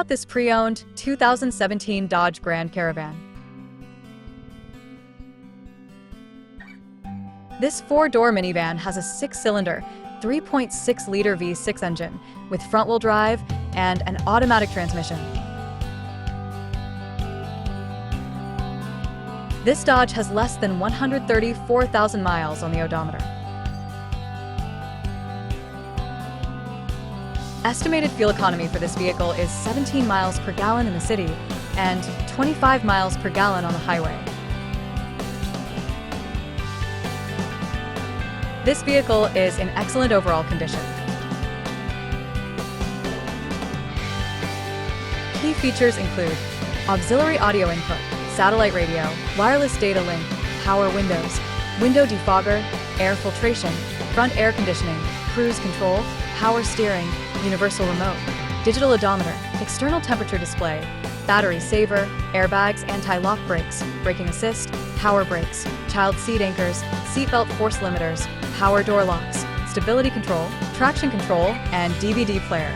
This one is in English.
out this pre-owned 2017 Dodge Grand Caravan. This four-door minivan has a six-cylinder, 3.6-liter V6 engine with front-wheel drive and an automatic transmission. This Dodge has less than 134,000 miles on the odometer. Estimated fuel economy for this vehicle is 17 miles per gallon in the city and 25 miles per gallon on the highway. This vehicle is in excellent overall condition. Key features include auxiliary audio input, satellite radio, wireless data link, power windows, window defogger, air filtration, front air conditioning, cruise control, power steering, universal remote, digital odometer, external temperature display, battery saver, airbags, anti-lock brakes, braking assist, power brakes, child seat anchors, seatbelt force limiters, power door locks, stability control, traction control, and DVD player.